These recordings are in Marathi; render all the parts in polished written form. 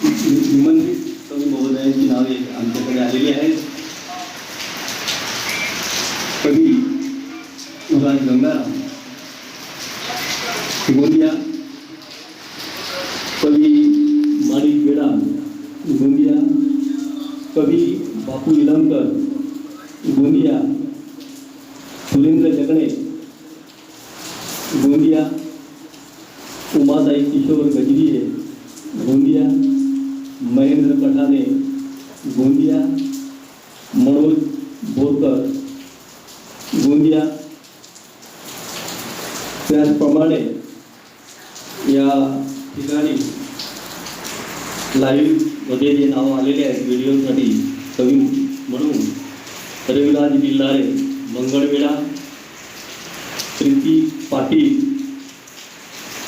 निमंत्रित कवी महोदयांची नावे आमच्याकडे आलेली आहेत. कवी सुभाष गंगाराम गोंदिया, कवी माणिक गेडा गोंदिया, कवी बापू इलमकर गोंदिया, सुरेंद्र जगणे गोंदिया, उमाताई किशोर गजरिये गोंदिया, महेंद्र पठाणे गोंदिया, मनोज बोरकर गोंदिया. त्याचप्रमाणे या ठिकाणी लाईव्हमध्ये जे नाव आलेले आहेत व्हिडिओसाठी कवी म्हणून रविराज बिल्लारे मंगळवेढा, प्रीती पाटील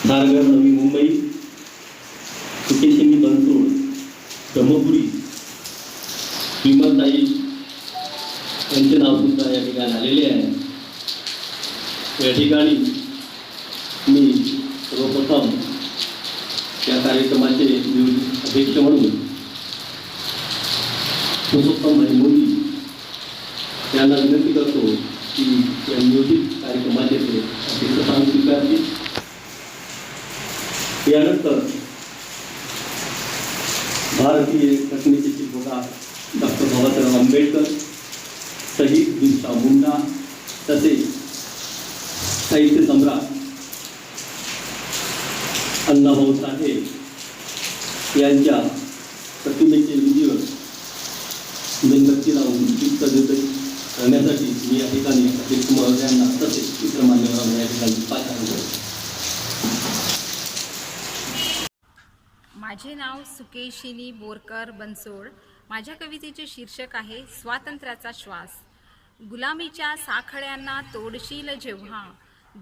खारघर नवी मुंबई, सुकेशिनी बनसोड ब्रह्मपुरी, हिमताई यांचे नावसुद्धा या ठिकाणी आलेले आहे. या ठिकाणी मी सर्वप्रथम या कार्यक्रमाचे अध्यक्ष म्हणून पुरुषोत्तम मोदी यांना विनंती करतो की या नियोजित कार्यक्रमाचे ते अध्यक्षस्थान स्वीकारतील. यानंतर भारतीय घटनेचे शिल्पकार डॉक्टर बाबासाहेब आंबेडकर, शहीद बिरसा मुंडा तसेच साहित्य सम्राट अण्णाभाऊ साठे यांच्या प्रतिमेचे विधिवत मेणबत्ती लावून दीपप्रज्वलित करण्यासाठी मी या ठिकाणी अध्यक्ष महोदयांना तसेच इतर मान्यवरांना या ठिकाणी पाठवलं करतो. माझे नाव सुकेशिनी बोरकर बनसोड. माझ्या कवितेचे शीर्षक आहे स्वातंत्र्याचा श्वास. गुलामीच्या साखळ्यांना तोडशील जेव्हा,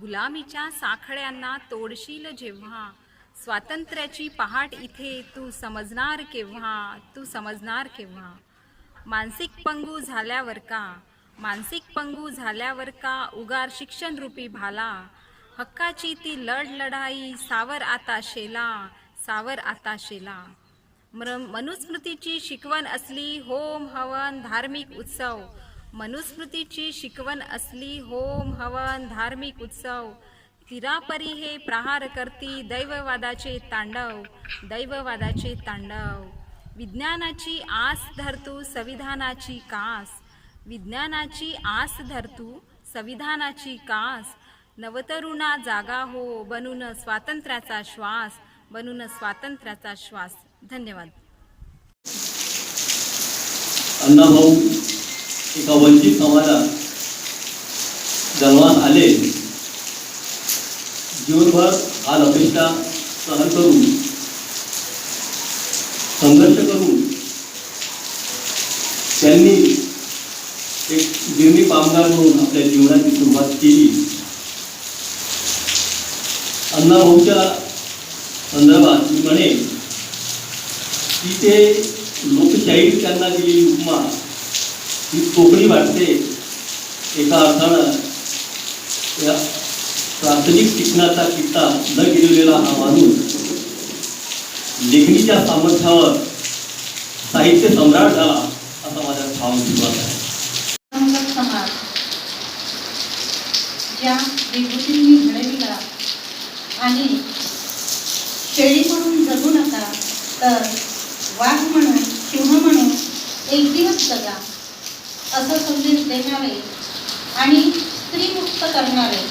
गुलामीच्या साखळ्यांना तोडशील जेव्हा, स्वातंत्र्याची पहाट इथे तू समजणार केव्हा, तू समजणार केव्हा. मानसिक पंगू झाल्यावर का, मानसिक पंगू झाल्यावर का उगार शिक्षणरूपी भाला, हक्काची ती लढाई सावर आता शेला, सावर आता शेला. मनुस्मृतीची शिकवण असली होम हवन धार्मिक उत्सव, मनुस्मृतीची शिकवण असली होम हवन धार्मिक उत्सव. तिरापरी हे प्रहार करती दैववादाचे तांडव, दैववादाचे तांडव. विज्ञानाची आस धरतू संविधानाची कास, विज्ञानाची आस धरतू संविधानाची कास. नवतरुणा जागा हो बनून स्वातंत्र्याचा श्वास, बनून स्वातंत्र्याचा श्वास. धन्यवाद. अण्णाभाऊ एका वंचित समाजात जन्मास आले. जीवनभर हाल अपेक्षा सहन करून संघर्ष करून त्यांनी एक गिरणी कामगार म्हणून आपल्या जीवनाची सुरुवात केली. अण्णाभाऊच्या संदर्भात मी म्हणेन की ते लोकशाही त्यांना दिलेली उपमा ही कोकणी वाटते. एका अर्थानं या प्राथमिक शिक्षणाचा किस्सा न गिरवलेला हा माणूस लेखणीच्या सामर्थ्यावर साहित्य सम्राट झाला असा माझा ठाम विश्वास आहे. समाज ज्या विभूतींनी घडविला आणि शेळी म्हणून जगू नका तर वाघ म्हणून सिंह म्हणून एक दिवस जगा असा संदेश देणारे आणि स्त्रीमुक्त करणारे,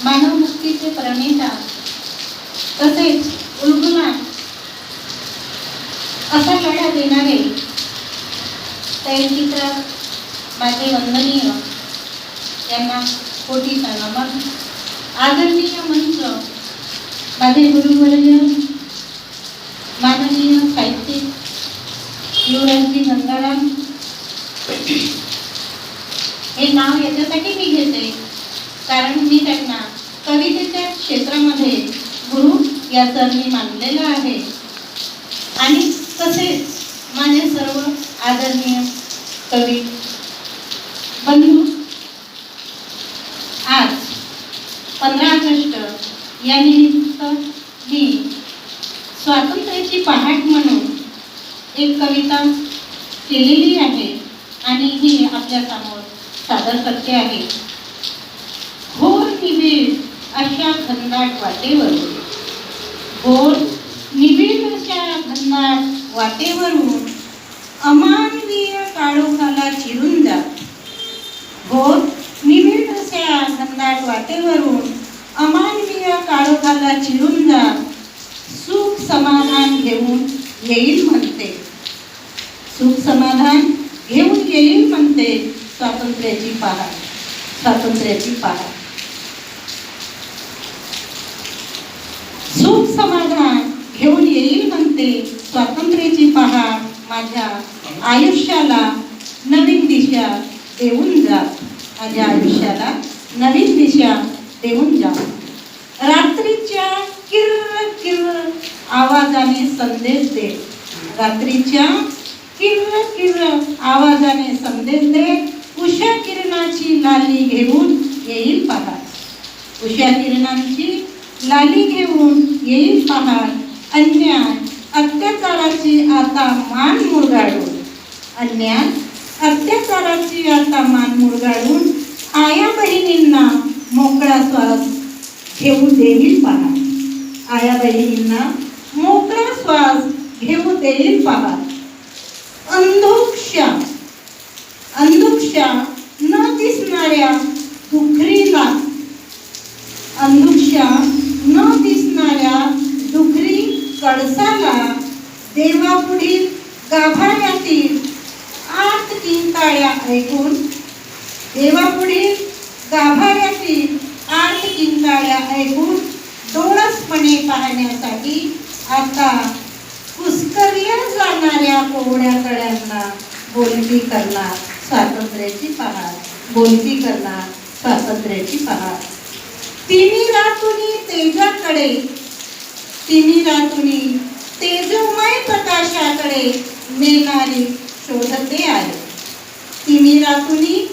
मानवमुक्तीचे प्रणेता तसेच उलगुलान असा लढा देणारे तैलचित्र माझे वंदनीय यांना कोटीचा नमन. आदरणीय मंच माझे गुरुवर्य माननीय साहित्यिक युवराजजी गंगाराम, हे नाव याच्यासाठी मी घेते कारण मी त्यांना कवितेच्या क्षेत्रामध्ये गुरु या चरणी मानलेला आहे. आणि तसेच माझे सर्व आदरणीय कवी बंधू, आज 15 ऑगस्ट या निमित्त मी स्वातंत्र्याची पहाट म्हणून एक कविता केलेली आहे आणि ही आपल्या समोर सादर करते आहे. घोर निबिड अशा घनदाट वाटेवरून, घोर निबिड अशा घनदाट वाटेवरून अमानवीय काळोखाला चिरून जात. घोर निबिड अशा घनदाट वाटेवरून अमानवीय काळोखाला चिरून जात. सुख समाधान घेऊन येईल म्हणते, सुख समाधान घेऊन येईल म्हणते स्वातंत्र्याची पहाट, स्वातंत्र्याची पहाट. सुख समाधान घेऊन येईल म्हणते स्वातंत्र्याची पहाट. माझ्या आयुष्याला नवीन दिशा देऊन जात, माझ्या आयुष्याला नवीन दिशा देऊन जात. रात्रीच्या किर्र किर्र आवाजाने संदेश दे, रात्रीच्या किर्र किर्र आवाजाने संदेश दे. उषा किरणाची लाली घेऊन येईल पहाट, उषा किरणांची लाली घेऊन येईल पहाट. अन्याय अत्याचाराची आता मान मुरगाळून, अन्याय अत्याचाराची आता मान मुरगाळून आया बहिणींना मोकळा श्वास घेऊ देईल पहाट, आया बहिणींना मोकळा श्वास घेऊ देईल पहाट. अंधुक्षा अंधुक्षा न दिसणाऱ्या दुखरीला, अंधुक्षा न दिसणाऱ्या दुखरी कळसाला देवापुढील गाभाऱ्यातील आत किंकाळ्या ऐकून, देवापुढील गाभाऱ्यातील आत किंकाळ्या ऐकून डोळसपणे पाहण्यासाठी आता कुस्करल्या जाणाऱ्या कोवड्या कळ्यांना बोलकी करणार स्वातंत्र्याची पहाट, बोलकी करणार स्वातंत्र्याची पहाट. तिन्ही रातुनी तेजाकडे, तिन्ही रातुनी तेजोमय प्रकाशाकडे नेणारी शोधते आहे, तिन्ही रातुनी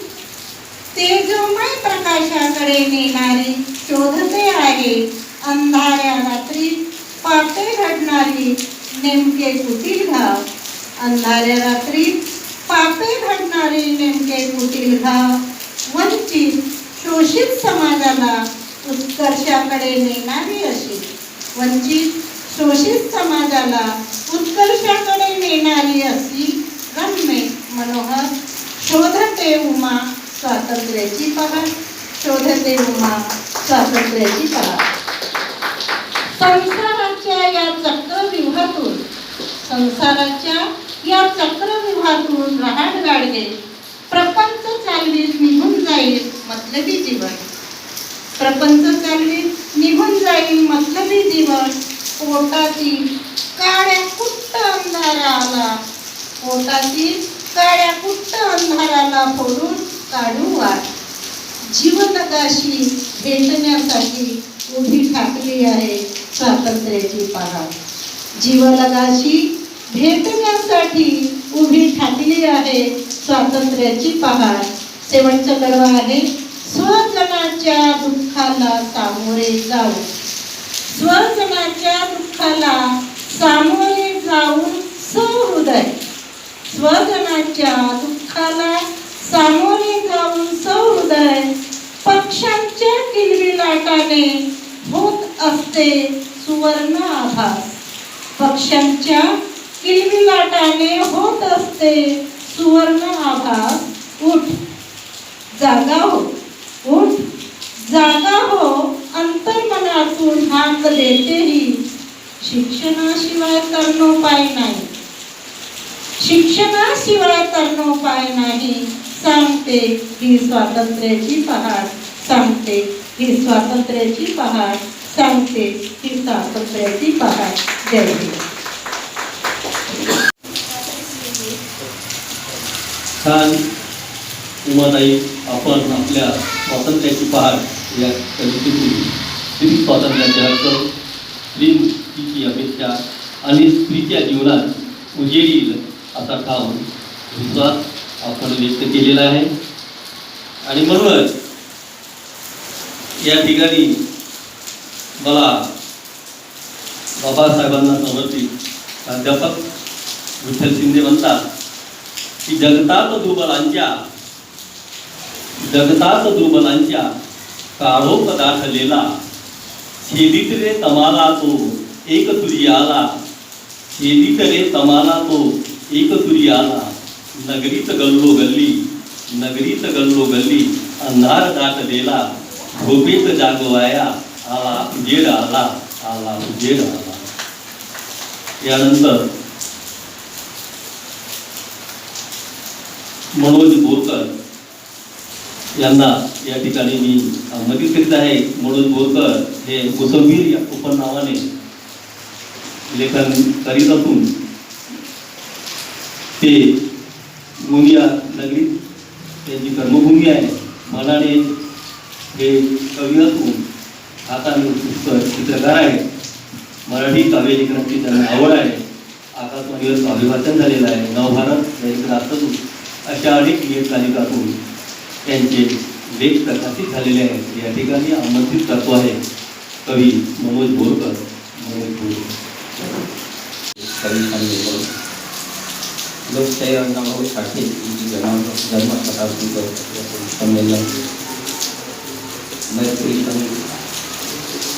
तेजोमय प्रकाशाकडे नेणारी शोधते आहे. अंधाऱ्या रात्री पापे घडणारी नेमके कुटील घाव, अंधाऱ्या रात्री पापे घडणारी नेमके कुटील घाव. वंचित शोषित समाजाला उत्कर्षाकडे नेणारी अशी, वंचित शोषित समाजाला उत्कर्षाकडे नेणारी अशी रम्य मनोहर शोधते उमा स्वातंत्र्याची पहाट, शोधते उमा स्वातंत्र्याची पहाट. संसाराच्या या चक्रव्यूहातून, संसाराच्या या चक्रव्यूहातून रहाट गाडगे प्रपंच चालवीत निघून जाईल मतलबी जीवन, प्रपंच चालवीत निघून जाईल मतलबी जीवन. पोटातील काळ्या कुट्ट अंधाराला, पोटातील काळ्या कुट्ट अंधाराला फोडून काढू वाट. जीवनगाशी भेटण्यासाठी उभी ठाकली आहे स्वातंत्र्याची पहाट, जीवनगाशी भेटण्यासाठी उभी ठाकली आहे स्वातंत्र्याची पहाट. शेवटचं कडवं आहे. स्वजनाच्या दुःखाला सामोरे जाऊ, स्वजनाच्या दुःखाला सामोरे जाऊन सहृदय, स्वजनाच्या दुःखाला सामोरे जाऊन सहृदय. पक्षांच्या किलबिलाटाने होत असते सुवर्ण आभास, पक्षांच्या किलबिलाटाने होत असते सुवर्ण आभास. उठ जागा हो, उठ जागा हो, अंतर्मनातून हाक देतेही. शिक्षणाशिवाय तरणोपाय नाही, शिक्षणाशिवाय तरणोपाय नाही. सांगते ही स्वातंत्र्याची पहाट, सांगते ही स्वातंत्र्याची पहाट, सांगते ही स्वातंत्र्याची पहाट. जय हिंद. छान उमाताई, आपण आपल्या स्वातंत्र्याची पहाट या कवितेतून स्त्री स्वातंत्र्याचे हक्क, स्त्रीची अपेक्षा आणि स्त्रीच्या जीवनात उजेडील असा ठाम विश्वास आपण व्यक्त केलेला आहे. आणि म्हणूनच या ठिकाणी मला बाबासाहेबांना समर्पित प्राध्यापक विठ्ठल शिंदे म्हणतात की जगतात दुर्बलांच्या काळोख दाखलेला, छेदित रे तमाला तो एक तुरी आला, छेदित रे तमाला तो एक तुरी आला, नगरीत गल्लो गल्ली अंधार दाटलेला, झोपेत जागवाया आला उजेड आला उजेड आला. यानंतर मनोज बोरकर यांना या ठिकाणी मी आमंत्रित करीत आहे. मनोज बोरकर हे मुसंबीर या उपनावाने लेखन करीत असून ते गोंदिया नगरीत त्यांची कर्मभूमी आहे. मनाने हे कवी असून हाताने चित्रकार आहे. मराठी काव्यलेखनाची त्यांना आवड आहे. आकाशवाणीवर काव्यवाचन झालेलं आहे. नवभारत दैनिक राष्ट्रदूत अशा अनेक नियतकालिकातून त्यांचे लेख प्रकाशित झालेले आहेत. या ठिकाणी आमंत्रित करतो आहे कवी मनोज बोरकर. लोकशाही अण्णाभाऊ साठे यांची जन्मशताब्दी संमेलन मैत्री संघ,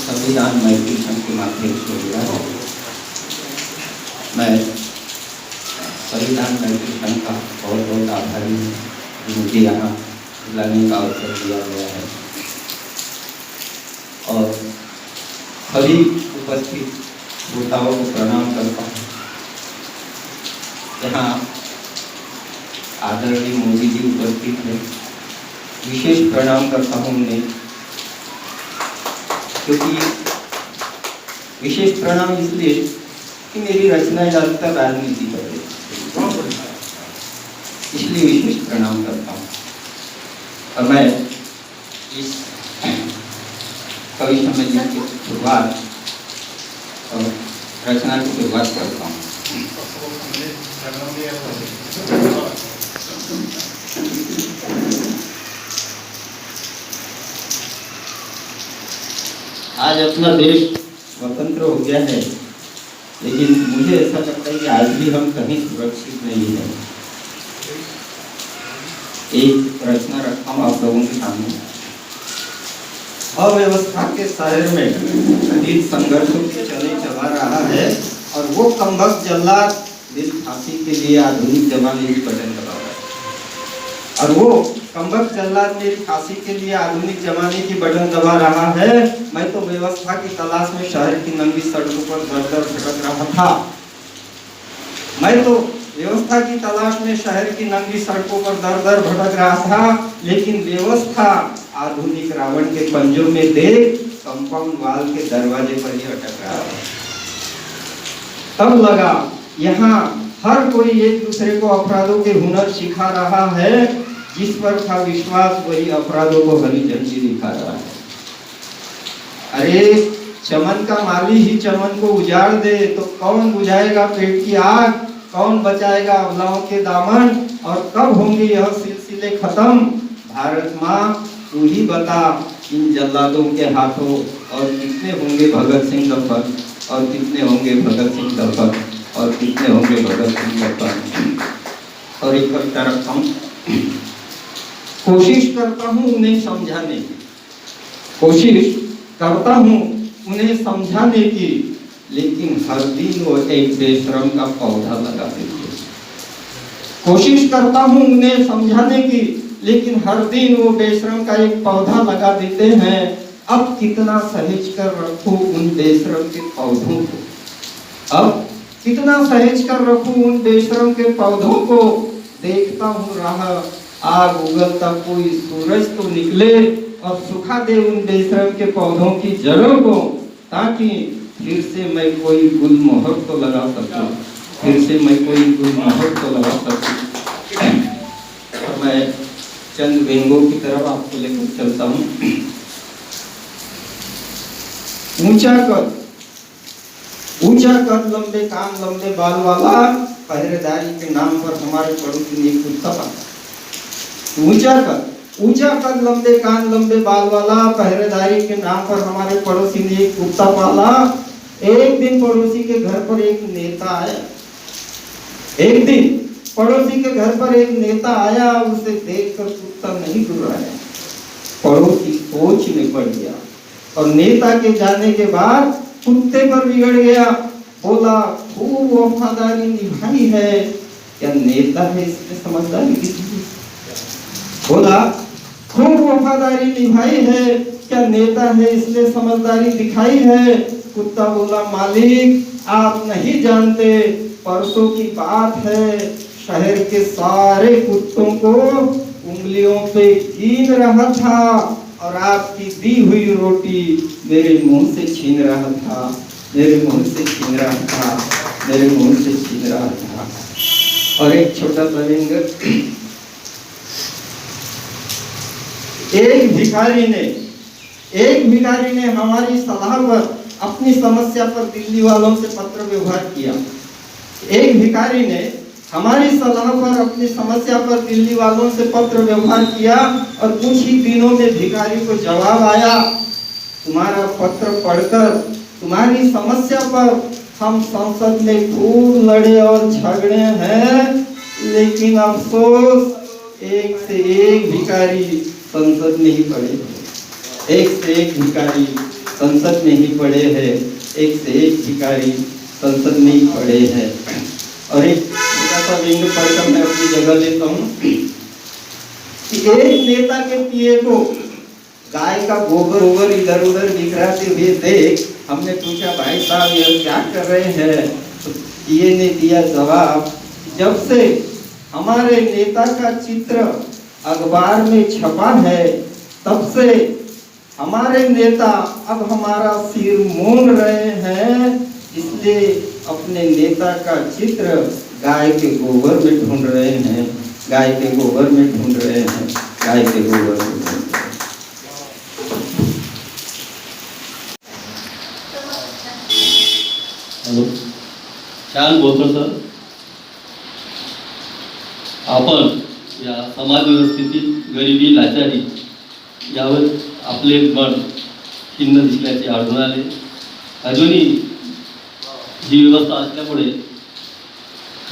संविधान मैत्री संघ के माध्यम से जुड़ा है. मैं संविधान मैत्री संघ का बहुत बहुत आभारी हूँ कि मुझे यहाँ बुलाने का अवसर दिया गया है और सभी उपस्थित श्रोताओं को प्रणाम करता हूँ. यहाँ आदरणीय मोदी जी उपस्थित हैं, विशेष प्रणाम करता हूँ उन्हें, क्योंकि विशेष प्रणाम इसलिए कि मेरी रचनाएं ज़्यादातर राजनीति पर है, इसलिए विशेष प्रणाम करता हूँ. और मैं इस कवि सम्मेलन की शुरुआत और रचना की शुरुआत करता हूँ. आज अपना देश स्वतंत्र हो गया है, लेकिन मुझे ऐसा लगता है कि आज भी हम कहीं सुरक्षित नहीं है. एक रचना रखा हूँ आप लोगों के सामने. अव्यवस्था के शहर में अतीत संघर्षों के चला रहा है और वो कमबख्त जल्लाद दिल फांसी के लिए आधुनिक जमाने की बटन दबा रहा है. और वो कमबख्त जल्लाद मेरी फांसी के लिए आधुनिक जमाने की बटन दबा रहा है. मैं तो व्यवस्था की तलाश में शहर की नंगी सड़कों पर दर भटक रहा था. मैं तो व्यवस्था की तलाश में शहर की नंगी सड़कों पर दर भटक रहा था, लेकिन व्यवस्था आधुनिक रावण के पंजों में देख कंपाउंड वाल के दरवाजे पर ही अटक रहा था. तब लगा यहाँ हर कोई एक दूसरे को अपराधों के हुनर सिखा रहा है. जिस पर था विश्वास वही अपराधों को हरी झंडी दिखा रहा है. अरे चमन का माली ही चमन को उजाड़ दे तो कौन बुझाएगा पेट की आग, कौन बचाएगा अबलाओं के दामन, और कब होंगे यह सिलसिले खत्म. भारत माँ तू ही बता इन जल्लादों के हाथों और कितने होंगे भगत सिंह दफन, और कितने होंगे भगत सिंह दफन, और कितने होंगे भगत सिंह दफन. और एक कविता रखता हूँ. कोशिश करता हूँ उन्हें समझाने की, कोशिश करता हूँ उन्हें समझाने की, लेकिन हर दिन वो एक बेशरम का पौधा लगा देते हैं. कोशिश करता हूँ उन्हें समझाने की, लेकिन हर दिन वो बेशरम का एक पौधा लगा देते हैं. अब कितना सहेज कर रखूं उन बेशरम के पौधों को, अब कितना सहेज कर रखूं उन बेशरम के पौधों को. देखता हूँ राह आग उगलता कोई सूरज तो निकले, और सुखा दे उन बेशरम के पौधों की जड़ों को, ताकि फिर से मैं कोई गुलमोहर तो लगा सकूं, फिर से मैं कोई गुलमोहर तो लगा सकूं. और मैं चंद व्यंगों की तरफ आपको लेकर चलता हूँ. ऊंचा कद लंबे कान लंबे बाल वाला, पहरेदारी के नाम पर हमारे पड़ोसी ने एक कुत्ता पाला. ऊंचा कद लंबे कान लंबे बाल वाला, पहरेदारी के नाम पर हमारे पड़ोसी ने एक कुत्ता पाला. एक दिन पड़ोसी के घर पर एक नेता आया। एक दिन पड़ोसी के घर पर एक नेता आया, उसे देखकर कुत्ता नहीं गुर्राया। पड़ोसी सोच में पड़ गया और नेता के जाने के बाद कुत्ते पर बिगड़ गया। बोला खूब वफादारी निभाई है, क्या नेता है इसने समझदारी दिखाई? बोला खूब वफादारी निभाई है, क्या नेता है इसने समझदारी दिखाई है? कुत्ता बोला मालिक आप नहीं जानते, परसों की बात है, शहर के सारे कुत्तों को उंगलियों पे गिन रहा था और आपकी दी हुई रोटी मेरे मुंह से छीन रहा था, मेरे मुंह से छीन रहा था, मेरे मुंह से छीन रहा था। और एक छोटा सा लिंग, एक भिखारी ने हमारी सलाह पर अपनी समस्या पर दिल्ली वालों से पत्र व्यवहार किया। एक भिखारी ने हमारी सलाह पर अपनी समस्या पर दिल्ली वालों से पत्र व्यवहार किया और कुछ ही दिनों में भिखारी को जवाब आया, तुम्हारा पत्र पढ़कर तुम्हारी समस्या पर हम संसद में खूब लड़े और झगड़े हैं, लेकिन अफसोस एक से एक भिखारी संसद में ही पड़े हैं। एक से एक भिखारी संसद में ही पड़े हैं, एक से एक भिखारी संसद में ही पड़े हैं। और एक छोटा सा विंग पढ़कर मैं अपनी जगह लेता हूँ कि एक नेता के पिए को गाय का गोबर इधर उधर बिखराते हुए देख हमने पूछा भाई साहब ये क्या कर रहे हैं? तो पिए ने दिया जवाब, जब से हमारे नेता का चित्र अखबार में छपा है तब से हमारे नेता अब हमारा सिर मोड़ रहे हैं, इसलिए अपने नेता का चित्र गाय के गोबर में ढूंढ रहे हैं, गाय के गोबर में ढूंढ रहे हैं, गाय के गोबर में ढूंढ रहे हैं। हॅलो, छान बोलतो सर. आपण या समाज व्यवस्थेतील गरिबी लाचारी यावर आपले मन खिन्न दिसल्याचे आढळून आले. अजूनही ही व्यवस्था असल्यामुळे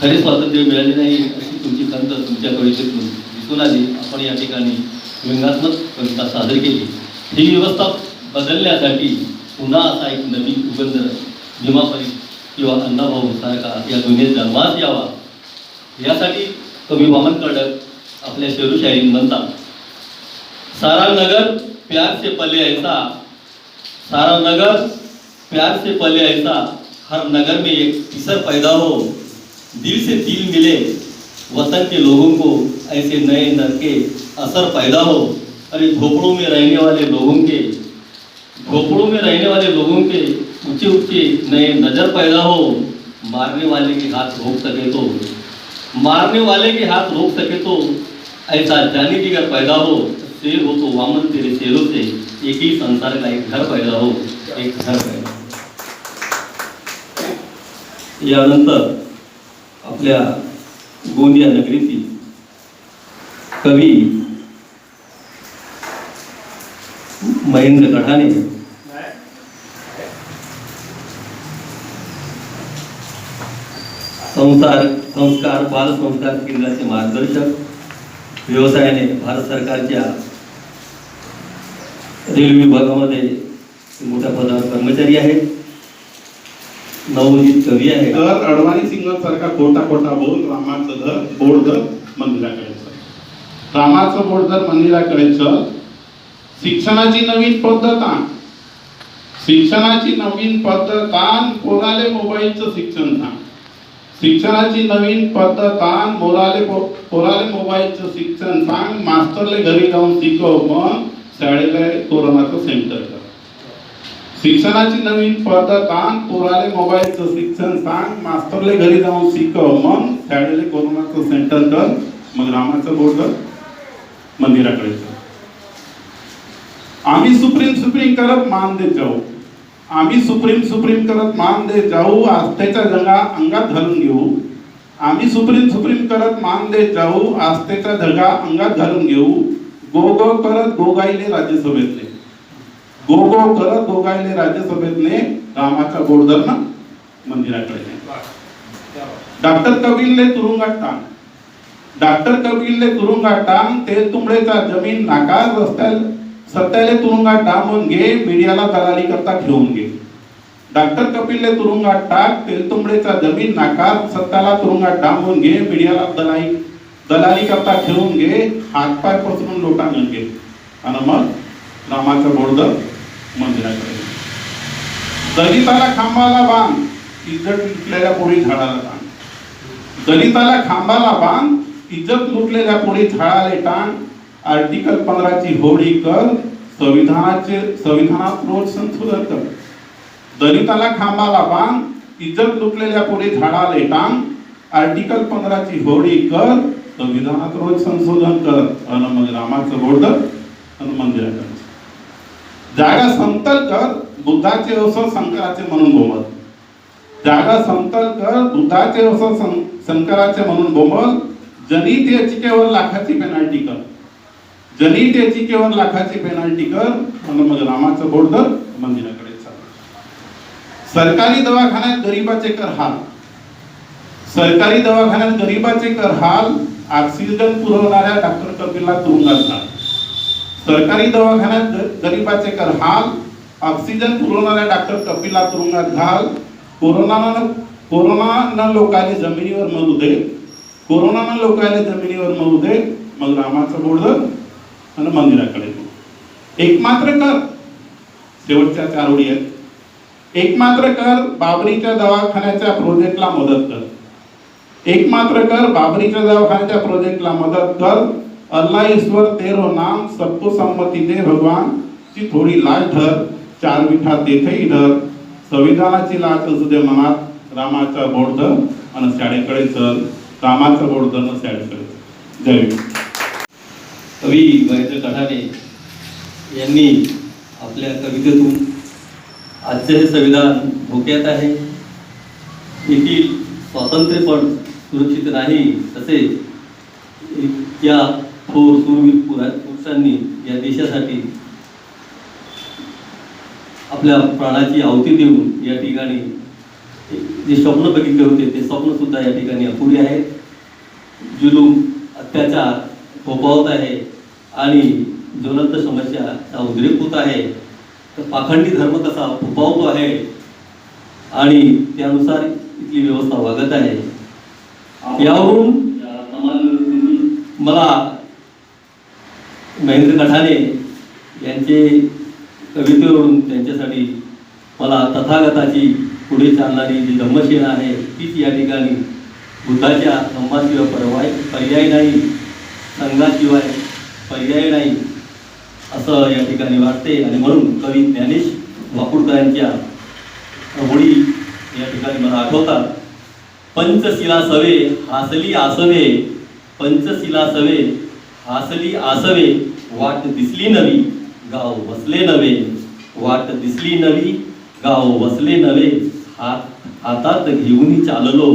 खरे स्वातंत्र्य मिळाले नाही अशी तुमची खंत तुमच्या कवितेतून दिसून आली. आपण या ठिकाणी व्यंगात्मक कविता सादर केली. ही व्यवस्था बदलण्यासाठी पुन्हा असा एक नवीन सुगंध भीमा परीख किंवा अण्णाभाऊ सारखा या दुनियेत जन्मास यावा, यासाठी कवी वामन कडक आपल्या शेरूशाहीत म्हणतात, सारा नगर प्यार से पले ऐसा, सारा नगर प्यार से पले ऐसा, हर नगर में एक तीसर पैदा हो, दिल से दिल मिले वतन के लोगों को, ऐसे नए नर के असर पैदा हो. अरे झोपड़ों में रहने वाले लोगों के, झोपड़ों में रहने वाले लोगों के ऊंचे ऊंचे नए नजर पैदा हो, मारने वाले के हाथ रोक सके तो, मारने वाले के हाथ रोक सके तो ऐसा जानी दिगर पैदा हो. शेर हो तो वामन तेरे शेरों से एक ही संसार का एक घर पैदा हो, एक घर पैदा हो. यानंतर आपल्या गोंदिया नगरीतील कवी महेंद्र गढाणे संस्कार बाल संस्कार केंद्राचे मार्गदर्शक, व्यवसायाने भारत सरकारच्या रेल्वे विभागामध्ये मोठ्या पदावर कर्मचारी आहेत, नवोदित कवी आहेत. तर अडवाणी सिंगल सारखा खोटा खोटा बोल रामाचं धर बोड धर मंदिराकडे चल, रामाचं बोड धर मंदिराकडे चल. शिक्षणाची नवीन पद्धत आण, शिक्षणाची नवीन पद्धत आण, पोराले मोबाईलचं शिक्षण सांग. शिक्षणाची नवीन पद्धत आण, पोराले मोबाईलचं शिक्षण सांग. मास्तरले घरी जाऊन शिकव, मग शाळेला कोरोनाचं सेंटर कर. शिक्षणाची नवीन पद्धत आण, पोराले मोबाईलचं शिक्षण सांग. मास्तरले घरी जाऊन शिकव, मग शाळेला कोरोनाचं सेंटर कर. मग रामाचं बोट धर मंदिराकडे चल. आम्ही सुप्रीम करत मान देत जाऊ, आम्ही सुप्रीम करत मान देत जाऊ. आस्थेच्या जगा अंगात घालून घेऊ, आम्ही सुप्रीम करत मान देत जाऊ. आस्थेच्या जगा अंगात घालून घेऊ. गो गो करत गोगाईले राज्यसभेतले, गो गो करत दोघायले राज्यसभेतने रामाचा बोर्ड धरणं मंदिराकडे. डॉक्टर कबीरले तुरुंगात टांग. डॉक्टर कबीरले तुरुंगात टांग. तेल तुंबडेचा जमीन नाकार सत्याले तुरुंगात डांबून घे, मीडियाला दलाली करता ठेवून घे. डॉक्टर कपिलले तुरुंगात टाक. तेलतुंबडेचा जमीन नाकार सत्याला तुरुंगात डांबून घे, मीडियाला दलाली करता ठेवून घे, हातपाय पसरून लोटांगण घे. आणि मग रामाचं बोर्ड मंदिराकडे. दलिताला खांबाला बांध, इज्जत लुटलेल्या पोळी झाडाला टांग. दलिताला खांबाला बांध, इज्जत लुटलेल्या पोळी झाडाला टांग. आर्टिकल 15 ची होळी कर, संविधानात रोज संशोधन कर. दलिताला खांबाला बांध, इज्जत लुटलेल्या पोळी झाडाला टांग. आर्टिकल 15 ची होळी कर, संविधानात रोज संशोधन कर. आणि मग रामाचं बोर्ड आणि मंदिराकडे. जागा समतल कर, बुद्धाचे अवसर शंकराचे म्हणून बोंबल. जागा समतल कर, बुद्धाचे अवसर शंकराचे म्हणून बोंबल. जनित याचिकेवर लाखाची पेनल्टी कर. जनित याचिकेवर लाखाची पेनल्टी कर. आणि मग रामाचं बोर्ड मंदिराकडे. सरकारी दवाखान्यात गरीबाचे कर हाल. सरकारी दवाखान्यात गरीबाचे कर हाल. ऑक्सिजन पुरवणाऱ्या डॉक्टर कपिलला तुरुंगात घाल. सरकारी दवाखान्यात गरीबाचे कर हाल. ऑक्सिजन पुरवणाऱ्या डॉक्टर कपिलला तुरुंगात घाल. कोरोनानं लोकांनी जमिनीवर मरू दे. कोरोनानं लोकांनी जमिनीवर मरू दे. मग रामाचं बोर्ड आणि मंदिराकडे. एकमात्र कर, शेवटच्या 4 ओळी आहेत. एकमात्र कर, बाबरीच्या दवाखान्याच्या प्रोजेक्टला मदत कर. एकमात्र कर, बाबरीच्या दवाखान्याच्या प्रोजेक्टला मदत कर. अल्लाह ईश्वर तेरो नाम, सबको संमती दे भगवान. ची थोडी लाज धर, 4 विठा तेथेही धर. संविधानाची लाज असू दे मनात, रामाचा बोर्ड आणि शाळेकडे चल. रामाचा बोर्ड आणि शाळेकडे. जय हिंद. कवी महेंद्र कढाणे यांनी आपल्या कवितेतून आजचे हे संविधान धोक्यात आहे, येथील स्वातंत्र्य पण सुरक्षित नाही, तसेच या थोर शूरवीर पुरुषांनी या देशासाठी आपल्या प्राणाची आहुती देऊन या ठिकाणी जे स्वप्न बघितले होते ते स्वप्न सुद्धा या ठिकाणी अपुरी आहेत. जुलूम, अत्याचार फोफावत आहे आणि ज्वलंत समस्याचा उद्रेक होत आहे. तर पाखंडी धर्म कसा फोफावतो आहे आणि त्यानुसार इथली व्यवस्था वागत आहे. यावरून मला महेंद्र कढाणे यांचे कवितेवरून त्यांच्यासाठी मला तथागताची पुढे चालणारी जी धम्मसेना आहे तीच या ठिकाणी बुद्धाच्या धम्माशिवाय पर्याय नाही, संघाशिवाय पर्याय नाही असं या ठिकाणी वाटते. आणि म्हणून कवी ज्ञानेश वाकुडकरांच्या ओळी या ठिकाणी मला आठवतात. पंचशिला सवे हासली आसवे, पंचशिला सवे हासली आसवे, वाट दिसली नवी गाव वसले नवे, वाट दिसली नवी गाव वसले नवे, हातात घेऊनी चाललो,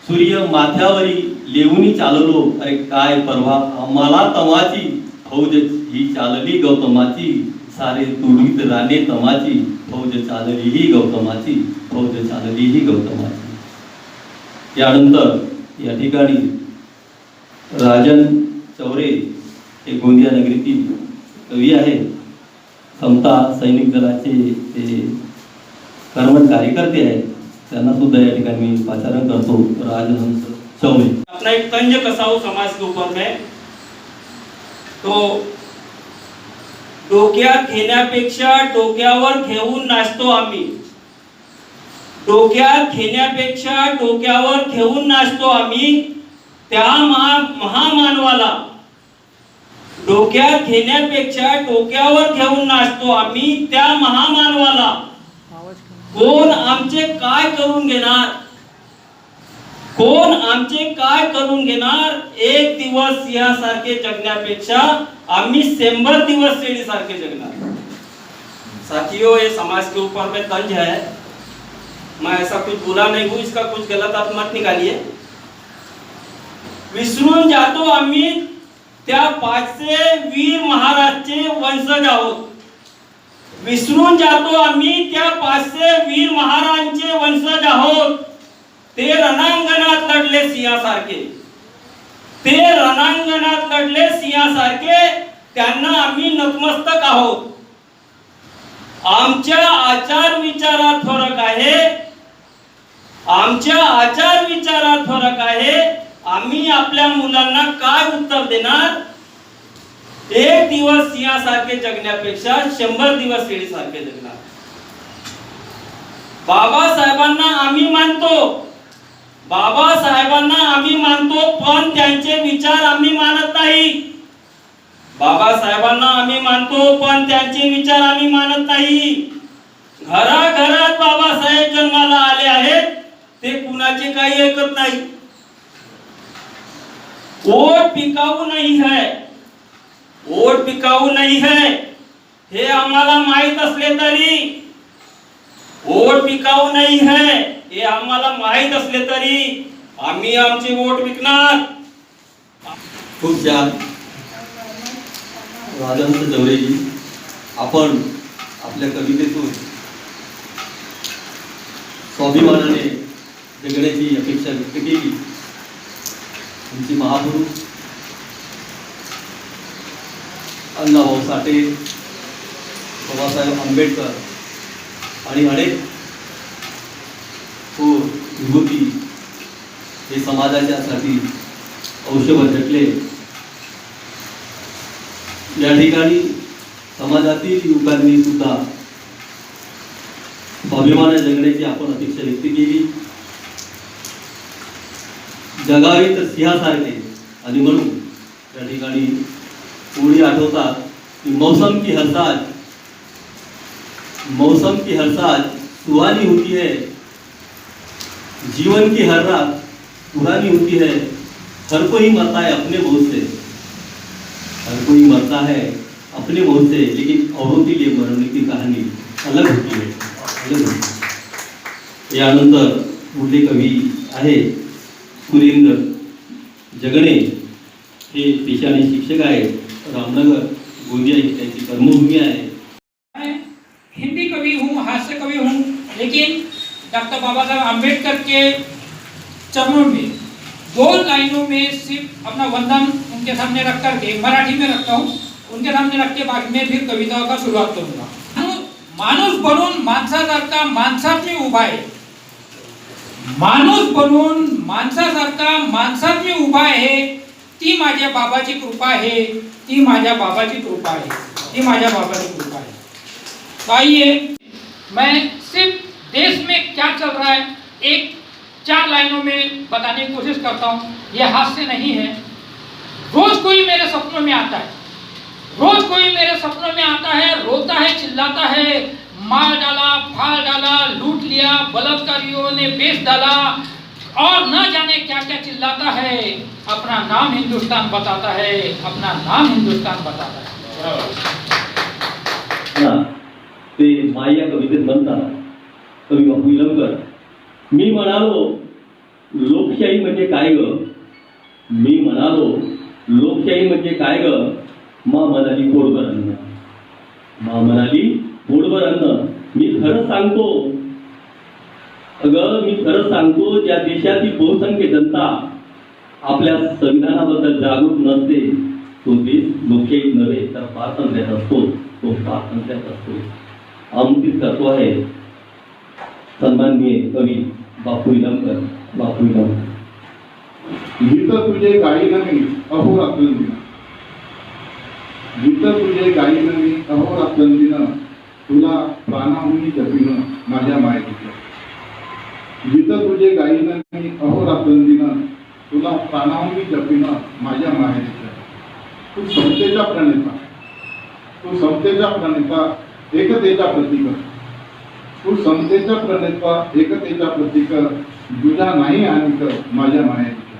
सूर्य माथ्यावरी लेऊनी चाललो, अरे काय परवा आम्हाला तमाची, फौज ही चालली गौतमाची, सारे तुडीत राणे तमाची, फौज चालली ही गौतमाची, फौज चालली ही गौतमाची. यानंतर या ठिकाणी राजन चौरे हे गोंदिया नगरीतील कवी आहे. समता सैनिक दलाचे ते कर्मठ कार्यकर्ते आहेत. त्यांना सुद्धा या ठिकाणी मी पाचारण करतो. राजहंस चौरे. अपना एक तंज कसाऊ समाज के ऊपर में तो डोक्यात घेण्यापेक्षा डोक्यावर घेऊन नाचतो आम्ही, डोक्यात घेण्यापेक्षा डोक्यावर घेऊन नाचतो आम्ही, त्या महामानवाला, डोक्यात घेण्यापेक्षा डोक्यावर घेऊन नाचतो आम्ही, त्या महामानवाला कोण आमचे काय करून घेणार, कोण आमचे काय करून घेणार. एक दिवस सिंहासारखे जगण्यापेक्षा आम्ही 100 दिवस शेळी सारखे जगणार. साथियों, ये समाज के ऊपर में तंज है. मैं ऐसा कुछ बुरा नहीं हूं, इसका कुछ गलत आप मत निकालिए. विसरून जातो आम्ही त्या 500 वीर महाराजचे वंशज आहोत. विसरून जातो आम्ही त्या 500 वीर महाराजांचे वंशज आहोत. ते रणांगणात लढले सिंहासारखे, ते रणांगणात लढले सिंहासारखे, त्यांना आम्ही नतमस्तक आहोत. आमच्या आचार विचारात फरक आहे, आमच्या आचार विचारात फरक आहे. आम्ही आपल्या मुलांना काय उत्तर देणार? एक दिवस सिंहासारखे जगण्यापेक्षा 100 दिवस शेळीसारखे जगणार. बाबासाहेबांना आम्ही मानतो, बाबासाहेबांना आम्ही मानतो, पण त्यांचे विचार आम्ही मानत नाही. बाबासाहेबांना आम्ही मानतो, पण त्यांचे विचार आम्ही मानत नाही. घराघरात बाबासाहेब जन्माला आले आहेत, ते कुणाचे काही ऐकत नाही. वोट पिकाऊ नहीं है, वोट पिकाऊ नहीं है हे आम्हाला माहित असले तरी, वोट पिकाऊ नहीं है हे आम्हाला माहित असले तरी आम्ही आमचे वोट विकणार. खूप छान राजहंस जवरेजी, आपण आपल्या कवितेतून स्वाभिमानाने जगण्याची अपेक्षा व्यक्त केली. तुमचे महापुरुष अण्णाभाऊ साठे, बाबासाहेब आंबेडकर आणि अनेक विभूती हे समाजाच्यासाठी औषध झटले. या ठिकाणी समाजातील युवकांनी सुद्धा स्वाभिमानाने जगण्याची आपण अपेक्षा व्यक्त केली. जगावे तर सिंहासारखे, आणि म्हणून या ठिकाणी ओळी आठवतात की मौसम की हरसाज, मौसम की हरसाज सुहानी होती है, जीवन की हर रात पुरानी होती है, हर कोई मरता है अपने मौत से, हर कोई मरता है अपने मौत से, लेकिन औरों के लिए मरने की कहानी अलग होती है, अलग होती है. यानंतर पुढले कवी आहे सुरेंद्र जगणे, हे पेशाने शिक्षक आहेत. रामनगर गोंदिया ही त्यांची कर्मभूमी आहे. मैं हिंदी कवि हूँ, हास्य कवि हूँ, लेकिन डॉक्टर बाबा साहब आम्बेडकर के चरणों में 2 लाइनों में सिर्फ अपना वंदन उनके सामने रख करके मराठी में रखता हूँ, उनके सामने रख के बाद में फिर कविताओं का शुरुआत करूँगा. माणूस बनून माणसासारखा माणसात मी उभा आहे, माणूस बनून माणसासारखा माणसात मी उभा आहे, ती माझ्या बाबाची कृपा आहे, ती माझ्या बाबाची कृपा आहे, ती माझ्या बाबाची कृपा है. तो आइए मैं सिर्फ देश में क्या चल रहा है एक 4 लाइनों में बताने की कोशिश करता हूँ. ये हास्य नहीं है. रोज कोई मेरे सपनों में आता है, रोज कोई मेरे सपनों में आता है, रोता है, चिल्लाता है, मार डाला, फाड़ डाला, लूट लिया, बलात्कारियों ने बेच डाला, और न जाने क्या क्या चिल्लाता है. अपना नाम हिंदुस्तान बताता है, अपना नाम हिंदुस्तान बताता है. ते माया कवितेत म्हणतात कवी बापू इलमकर, मी म्हणालो लोकशाही म्हणजे काय ग, मी म्हणालो लोकशाही म्हणजे काय ग, मा म्हणाली पोटभर अन्न, मा म्हणाली पोटभर अन्न. मी खरं सांगतो, अगं मी खरं सांगतो, ज्या देशातील बहुसंख्य जनता आपल्या संविधानाबद्दल जागरूक नसते, तो देश लोकशाहीत नव्हे तर पारतंत्र्यात असतो, तो पारतंत्र्यात असतो. आमंत्रित करतो आहे सन्माननीय कवी बापू इलमकर. बापू इलमकर. जिथं तुझे गाई नवी अहोरात्रंदिन, जिथं तुझे गाई नवी अहोरात्रंदिन, तुला प्राणाहुनी जपिन माझ्या मायेच्या. जिथं तुझे गाई नवी अहोरात्रंदिन, तुला प्राणाहुनी जपिन माझ्या मायेच्या. तू समतेचा प्रणेता, तू समतेचा प्रणेता, एकतेचा प्रतीक. तू समतेचा प्रणेता, एकतेचा प्रतीक, तुझ्या नाही अनिक माझ्या मायेच्या.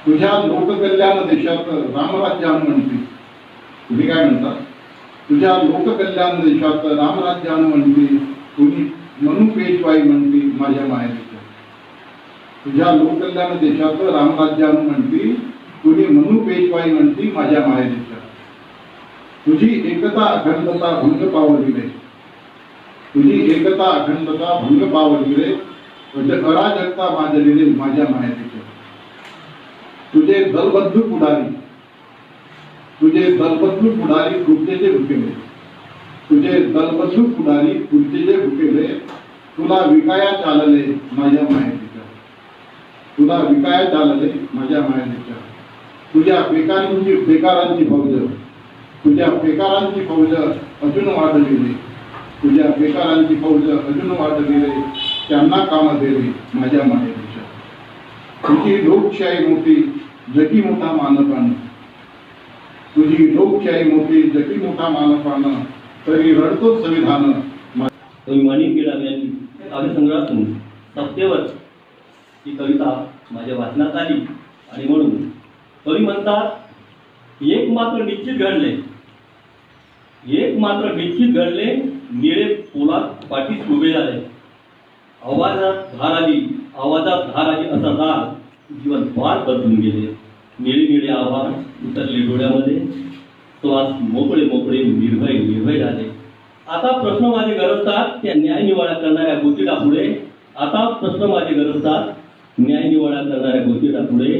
तुझ्या लोककल्याण देशात रामराज्य म्हणते. तुम्ही काय म्हणता? तुझ्या लोककल्याण देशात रामराज्य म्हणते, तुम्ही म्हणून पेशवाई म्हणते माझ्या मायेच्या. तुझ्या लोककल्याण देशात रामराज्य म्हणते, तुम्ही म्हणून पेशवाई म्हणते माझ्या मायेच्या. तुझी एकता अखंडता भंग पावली तुझी एकता अखंडता भंग पावली म्हणजे अराजकता माजलेले माझ्या माहेरीचे तुझे दलबद्धू पुढारी कृत्येचे भुकेले तुझे दलबद्धू पुढारी कृत्येचे भुकेले तुला विकाया चालले माझ्या माहेरीच्या तुझ्या बेकारांची फौज अजून वाढलेले त्यांना काम दिले माझ्या माहेरीच्या तुझी लोकशाही मोठी जगी मोठा मानपान तरी रडतो संविधान कवी माणिक गेडाम यांनी काव्यसंग्रहातून सत्तेवर ही कविता माझ्या वाचनात आली आणि म्हणून कवी म्हणतात एक मात्र निश्चित घडले निळे पोलाद पाठीस उभे झाले आवाजात धार आली असा राग जीवन फार बदलून गेले निळे आवाज उतरले डोळ्यामध्ये श्वास मोकळे निर्भय झाले आता प्रश्न माझे गरजतात त्या न्याय निवाडा करणाऱ्या गोष्टीपुढे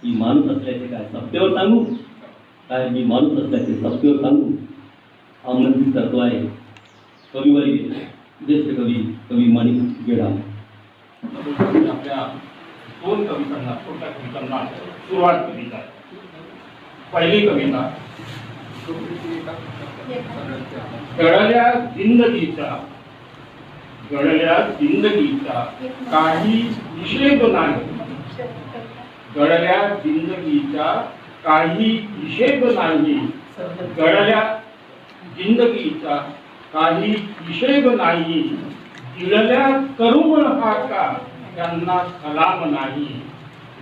ही माणूस असल्याचे काय सत्तेवर सांगू मी माणूस असल्याचे सत्तेवर सांगू आमंत्रित करतो आहे कविवारी ज्येष्ठ कवी माणिक गेडाम आपल्या दोन कवितांना छोट्या कवितांना सुरुवात केली आहे. पहिली कविता गळल्या जिंदगीचा काही हिशेब नाही गळल्या जिंदगीचा काही हिशेब नाही गळल्या जिंदगीचा काही हिशेब नाही गिळल्या तरुण हाका त्यांना सलाम नाही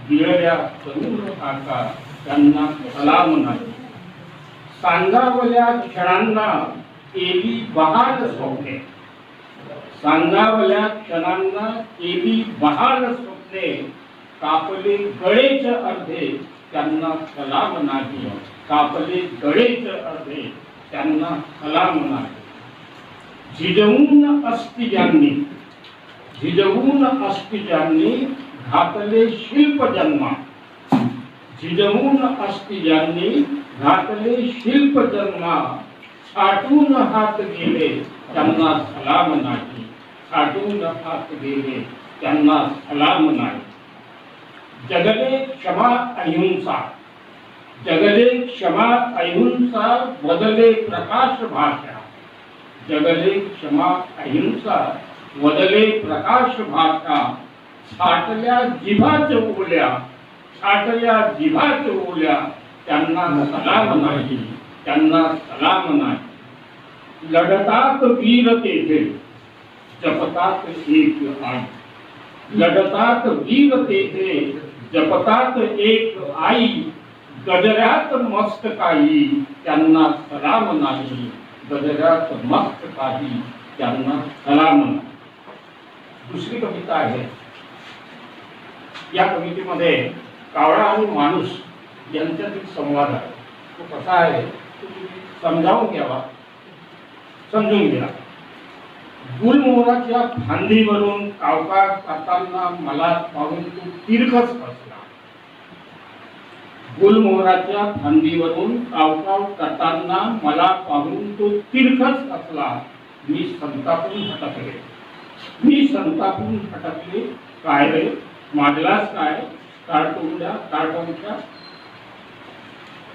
गिळल्या तरुण हाका त्यांना सलाम नाही सांगावल्या क्षणांना केली बहाल स्वप्ने कापले गळेच अर्धे त्यांना सलाम नाही झिजवून अस्ति ज्यांनी घातले शिल्प जन्मा छाटून हात गेले त्यांना सलाम नाही जगले क्षमा अहिंसा बदले प्रकाश भाषा छाटल्या जिभाच ओल्या त्यांना सलाम नाही लढतात वीर तेथे जपतात एक आई गजऱ्यात मस्त काही त्यांना सलाम नाही दुसरी कविता आहे. या कवितेमध्ये कावळा आणि माणूस यांच्यातील संवाद आहे. तो कसा आहे तो तुम्ही समजून घ्या. गुलमोहराच्या फांदीवरून कावका करताना मला पाहून तो तिरकस हसला. गुलमोहराच्या फांदीवरून कावकाव करताना मला पाहून तो तिरकस हसला. मी संतापून हटकले. काय रे मागलास काय काळपंख्या.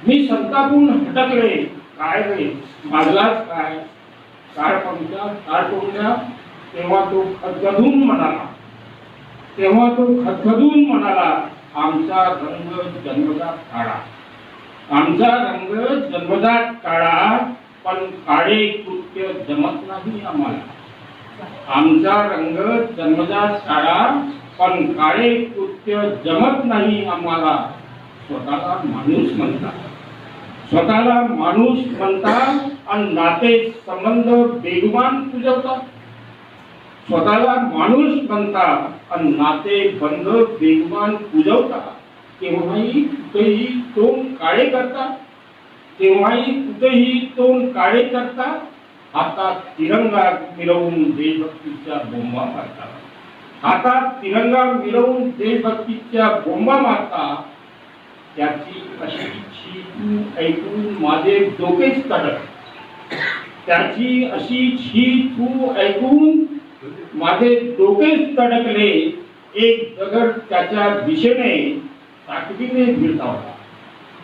मी संतापून हटकले. काय रे मागलास काय काळपंख्या. तेव्हा तो खदखदून म्हणाला आमचा रंग जन्मजात काळा पण काळे कृत्य जमत नाही आम्हाला. आमचा रंग जन्मजात काळा पण काळे कृत्य जमत नाही आम्हाला. स्वतःला माणूस म्हणता आणि नाते संबंध बेगुमान तुझवता. तेव्हाही कुठेही तोंड काळे करता. तेव्हाही कुठेही तोंड काळे करतात, हातात तिरंगा मिरवून देशभक्तीच्या बोंबा मारतात. हातात तिरंगा मिरवून देशभक्तीच्या बोंबा मारतात. त्याची अशी छी ऐकून माझे डोकेच तडक. त्याची अशी छी तू ऐकून माझे डोकेच तडकले. एक दगड त्याच्या दिशेने ताकदीने भिरकावला.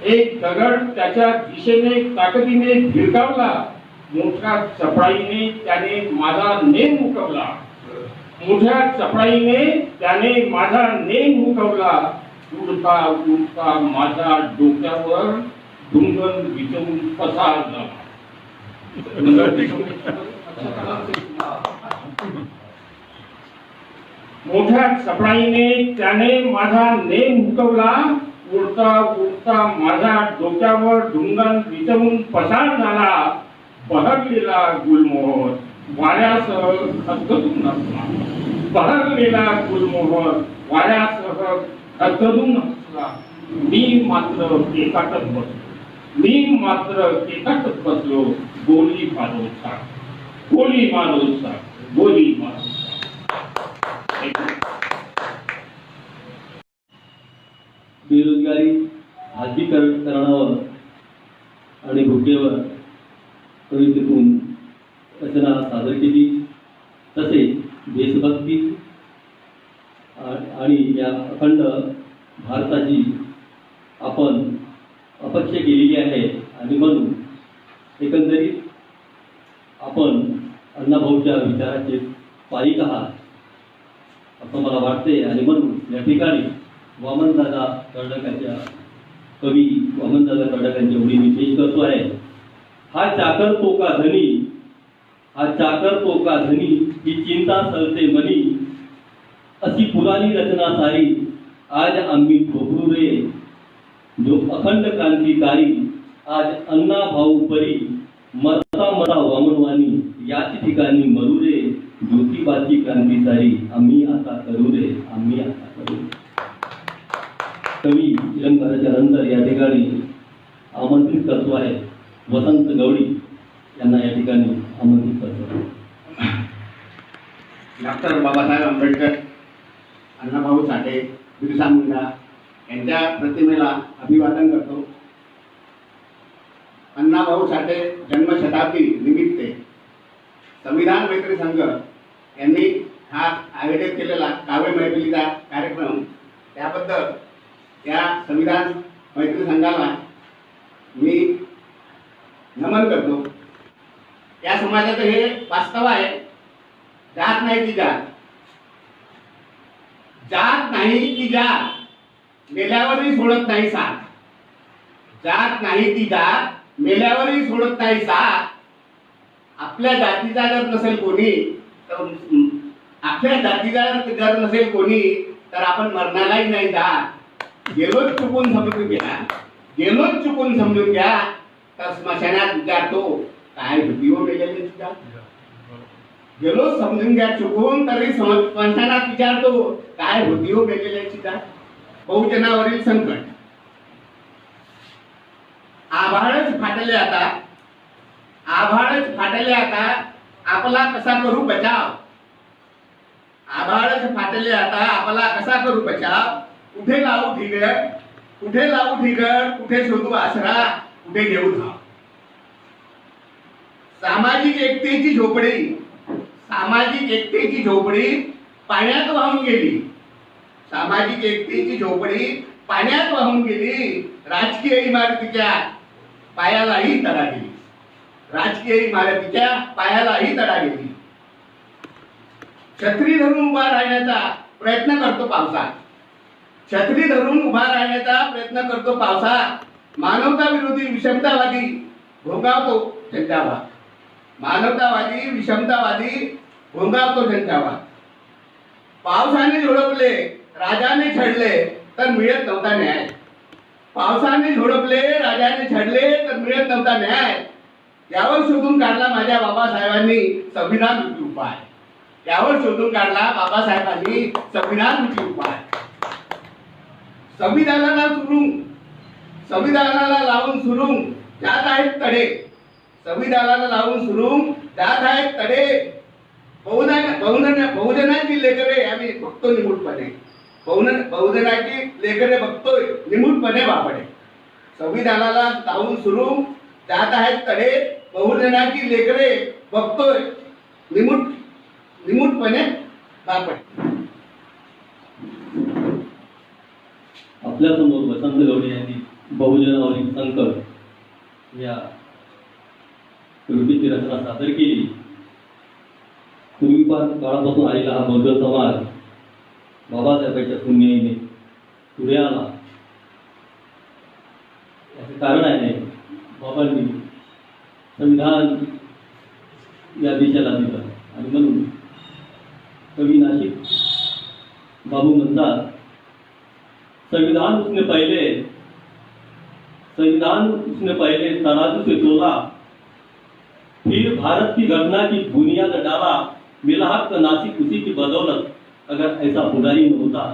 एक दगड त्याच्या दिशेने ताकदीने भिरकावला. मोठ्या चपळाईने त्याने माझा नेम मुकवला. मोठ्या चपळाईने त्याने माझा नेम मुकवला. उडता उडता माझ्या डोक्यावर डुंगन विचवून पसार झाला. मोठ्या चपळाईने त्याने माझा नेम हुकवला. उडता उडता माझ्या डोक्यावर ढुंगण विचवून पसार झाला. बहरलेला गुलमोहर वाऱ्यासह खदखदून नसला. बहरलेला गुलमोहर वाऱ्यासह खदखदून नसला. मी मात्र एकाटच बसलो. गोली मारोचा, गोली मारोचा, गोली मारोचा. बेरोजगारी, खाजगीकरणावर आणि भुकेवर कवितेतून रचना सादर केली. तसेच देशभक्ती आणि या अखंड भारताची आपण अपेक्षा केलेली आहे आणि म्हणून एकंदरीत आपण अण्णाभाऊच्या विचाराचे पायिक आहात असं मला वाटते. आणि म्हणून या ठिकाणी वामनदादा कर्डकांच्या कवी वामनदादा कर्डकांच्या ओळी मी पेश करतो आहे. हा चाकर तो का धनी ही चिंता सरते मनी. अशी पुराणी रचना सारी आज आम्ही ठोकरू रे. जो अखंड क्रांतिकारी आज अण्णा भाऊ परी. मरता मरा वामनवाणी याच ठिकाणी मरू रे. ज्योतिबाची क्रांती सारी आम्ही आता करू रे, आम्ही आता करू. कवी इलंकाराच्या नंतर या ठिकाणी आमंत्रित करतो आहे वसंत गवडी यांना या ठिकाणी आमंत्रित करतो. डॉक्टर बाबासाहेब आंबेडकर, अण्णाभाऊ साठे, बिरसा मुंडा यांच्या प्रतिमेला अभिवादन करतो. अण्णाभाऊ साठे जन्मशताब्दी निमित्त संविधान मैत्री संघ यांनी हा आयोजित केलेला काव्य मैफिलीचा कार्यक्रम, त्याबद्दल त्या संविधान मैत्री संघाला मी नमन करतो. या समाजाचं हे वास्तव आहे. जात नाही ती जात, जात नाही ती जात, मेल्यावरही सोडत नाही साथ. जात नाही ती जात, मेल्यावरही सोडत नाही साथ. आपल्या जातीचा जर नसेल कोणी तर आपल्या जातीचा जर नसेल कोणी तर आपण मरणालाही नाही जात. गेलोच चुकून समजून घ्या तर स्मशानात विचारतो काय भीती हो मेलेली जात. गेलो समजून घ्या चुकून तरी स्मशानात विचारतो काय होती हो मेलेल्याची जात. बहुजनावरील संकट. आभाळच फाटले आता आपला कसा करू बचाव. आभाळच फाटले आता आपला कसा करू बचाव. कुठे लावू ठिगळ, कुठे शोधू आसरा, कुठे घेऊ धाव. सामाजिक एकतेची झोपडी पाण्यात वाहून गेली. सामाजिक एकतेची झोपडी पाण्यात वाहून गेली. राजकीय इमारतीच्या पायालाही तडा गेली. छत्री धरून उभा राहण्याचा प्रयत्न करतो पावसात. मानवता विरोधी विषमतावादी भोंगावतो त्यांच्यावर. पावसाने झोडपले राजाने छडले तर मिळत नव्हता न्याय. यावर शोधून काढला माझ्या बाबासाहेबांनी संविधान रुपी उपाय. संविधानाला लावून सुरुंग जात आहेत तडे, संविधानाला लावून सुरुंग जात आहेत तडे. बहुजनाची लेकरे आम्ही बघतो निमूटपणे, बहुजनाची लेकरे बघतोय निमूटपणे बापडे. संविधानाला लावून सुरुंग जात आहेत तडे, बहुजनाची लेकरे बघतोय निमूटपणे बापडे. आपल्या समोर वसंत गवडे यांनी बहुजनावरील संकट या कृतीची रचना सादर केली. पूर्वीपार काळापासून आलेला हा बौद्ध समाज बाबासाहेबांच्या पुण्याईने पुढे आला. याचे कारण आहे बाबांनी संविधान या देशाला दिलं. आणि म्हणून कवी नाशिक बाबू म्हणतात, संविधान उसने पहले तराजू से तोला, फिर भारत की घटना की बुनियाद डाला, मिला हक नासिक उसी की बदौलत. अगर ऐसा पुजारी न होता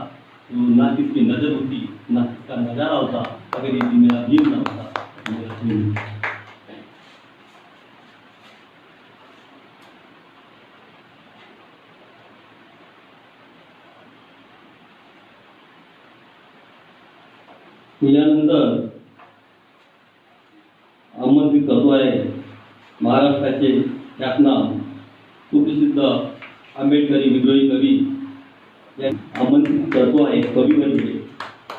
तो ना किसकी नजर होती, ना किसका नजारा होता, अगर ये मेरा भीम न होता मेरा भीम. यानंतर आमंत्रित करतो आहे महाराष्ट्राचे ख्यातनाम सुप्रसिद्ध आंबेडकरी विद्रोही कवी आमंत्रित करतो आहे कवी म्हणजे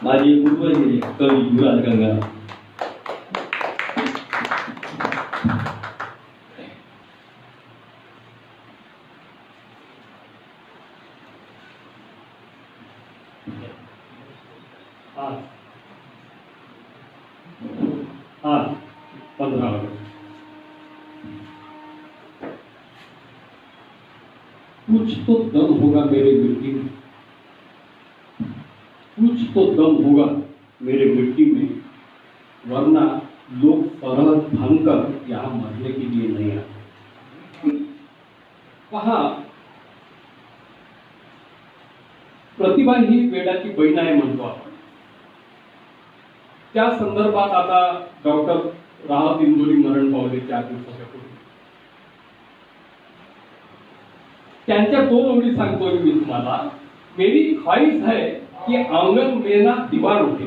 माझे पूर्वज कवी युवराज गंगाराम. आज 15 अगस्त कुछ तो दम होगा मेरे मिट्टी में, कुछ तो दम होगा मेरे मिट्टी में, वरना लोग सरहद भांगकर यहाँ मरने के लिए नहीं आते. पहा, प्रतिभा ही वेडाची बहीण आहे म्हणतो आपण. त्या संदर्भात आता डॉक्टर राहत इंदोरी मरण पावले 4 दिवसाच्या पूर्वी. त्यांच्या 2 ओळी सांगतोय मी तुम्हाला. मेरी ख्वाहिश है कि आंगन में ना दीवार उठे,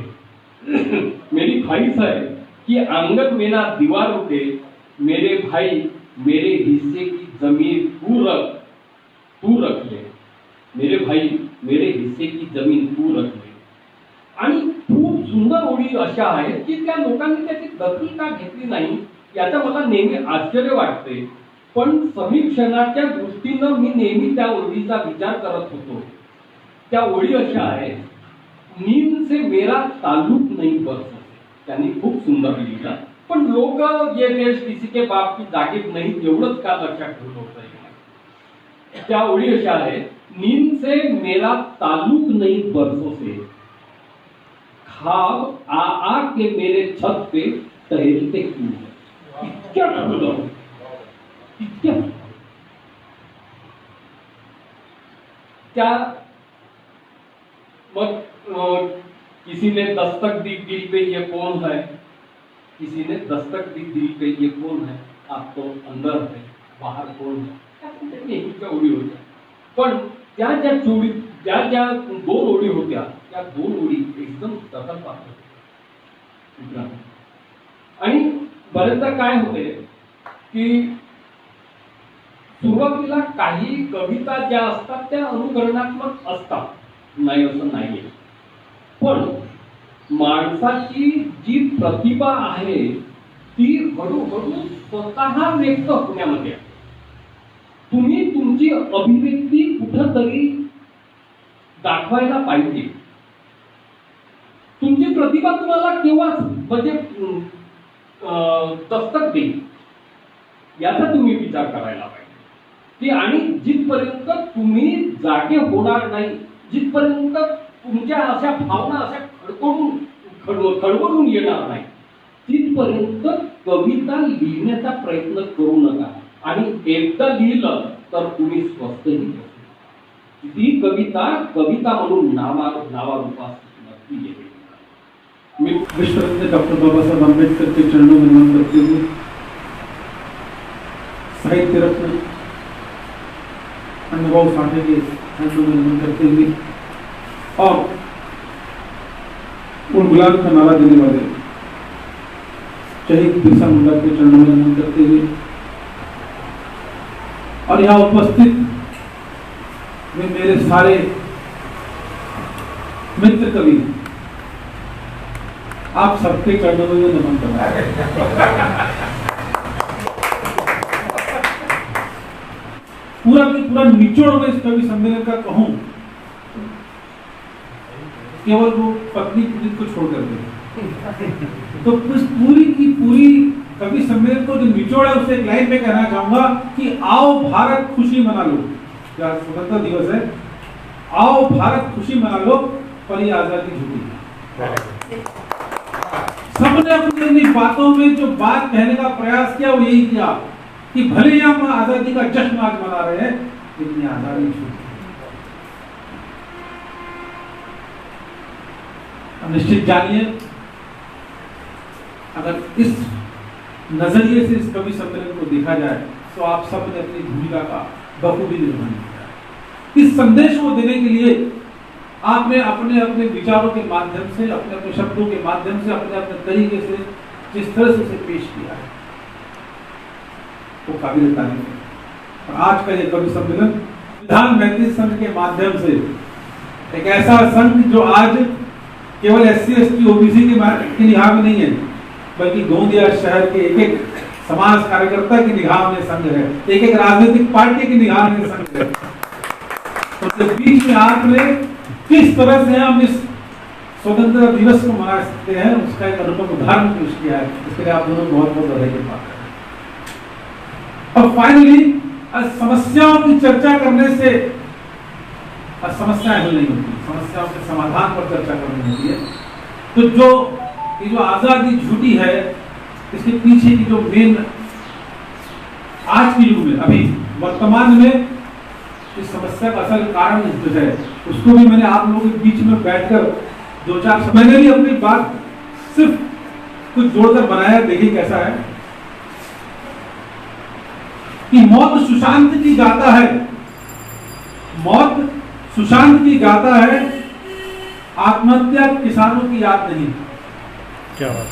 मेरी ख्वाहिश है कि आंगन में ना दीवार उठे, मेरे भाई मेरे हिस्से की जमीन तू रख ले, मेरे भाई मेरे हिस्से की जमीन तू रख ले. आणि खूप सुंदर ओळी अशा आहेत की त्या लोकांनी त्याची दखल का घेतली नाही याचा मला नेहमी आश्चर्य वाटते. पण समीक्षणाच्या दृष्टीनं मी नेहमी त्या ओळीचा विचार करत होतो. त्या ओळी अशा आहेत, नींद से मेरा ताल्लुक नहीं बरसो. त्यांनी खूप सुंदर लिहिला. पण लोक ये देश किसी के बाप की जागीर नहीं एवढंच का लक्षात ठेवलं होतं. त्या ओळी अशा आहेत, नींद से मेरा ताल्लुक नहीं बरसों से, खाब आ के मेरे छत पे टहलते क्यों. इतक्या ठेवलं, इतक्या. क्या मग किसी ने दस्तक दी दिल पे, ये कौन है, किसी ने दस्तक दी दिल पे, ये कौन है, आप तो अंदर है बाहर कौन है. ओळी होत्या. पण त्या ज्या 2 ओळी होत्या त्या 2 ओळी एकदम तसंच पाहतो. आणि बरेचदा काय होते की सुरुवातीला काही कविता ज्या असतात त्या अनुकरणात्मक असतात, नाही असं नाहीये. पण माणसाची जी प्रतिभा आहे ती हळूहळू स्वतः व्यक्त होण्यामध्ये. तुम्ही तुमची अभिव्यक्ती कुठंतरी दाखवायला पाहिजे. तुमची प्रतिभा तुम्हाला केव्हाच म्हणजे दस्तक देईल याचा तुम्ही विचार करायला पाहिजे. की आणि जिथपर्यंत तुम्ही जागे होणार नाही, जिथपर्यंत तुमच्या अशा भावना अशा खडबडून येणार नाही, तिथपर्यंत कविता लिहिण्याचा प्रयत्न करू नका. आणि एकदा लिहिलं तर तुम्ही स्वस्तही ती कविता म्हणून नावारूपास नक्की येते. मैं विश्वरत्न डॉक्टर बाबा साहब अम्बेडकर के चरणों में नमन करते हुए, साहित्य रत्न अन्नभाऊ साठे के चरणों में नमन करते हुए और उन गुलाम का नारा देने वाले शहीद बिरसा मुंडा के चरणों में नमन करते हुए और यहाँ उपस्थित में मेरे सारे मित्र कवि, आप सबके चरणों में नमन करना है। पूरा निचोड़ में इस कवि सम्मेलन का कहूं, केवल वो पत्नी पुलिस को छोड़ करके, तो उस पूरी की पूरी कवि सम्मेलन को जो निचोड़ है उसे एक लाइन में कहना चाहूंगा कि आओ भारत खुशी मना लो। क्या स्वतंत्रता दिवस है, आओ भारत खुशी मना लो, पर ये आजादी झूठी है। सबने अपनी बातों में जो बात कहने का प्रयास किया वो यही किया कि भले ही हम आजादी का जश्न आज मना रहे हैं, लेकिन ये आजादी झूठी है। निश्चित जानिए, अगर इस नजरिए से इस कवि सम्मेलन को देखा जाए तो आप सब ने अपनी भूमिका का बखूबी निर्वहन किया। इस संदेश को देने के लिए आपने अपने अपने विचारों के माध्यम से, अपने अपने शब्दों के माध्यम से, अपने अपने तरीके से जिस तरह से उसे पेश किया है वो काबिल तारीफ है। और आज का ये कवि सम्मेलन विधान 35 संघ के माध्यम से, एक ऐसा संघ जो आज केवल SC/ST OBC की निगाह में नहीं है, बल्कि गोंदिया शहर के एक एक समाज कार्यकर्ता की निगाह में संघ है, एक एक राजनीतिक पार्टी की निगाह में संघ है। तो बीच में आपने किस तरह से हम इस स्वतंत्रता दिवस को मना सकते हैं, उसका एक अनुपम उदाहरण पेश किया है। इसके लिए आप दोनों बहुत बहुत बधाई के पात्र हैं। और फाइनली, समस्याओं की चर्चा करने से समस्याएं हल नहीं होती, समस्याओं के समाधान पर चर्चा करनी होती है। तो ये जो आजादी झूठी है, इसके पीछे की जो मेन आज के युग में, अभी वर्तमान में इस समस्या का असल कारण जो है, उसको भी मैंने आप लोगों के बीच में बैठकर 2-4 मैंने भी अपनी बात सिर्फ कुछ जोड़कर बनाया, देखिए कैसा है कि मौत सुशांत की गाता है, मौत सुशांत की गाता है, आत्महत्या किसानों की याद नहीं। क्या बात।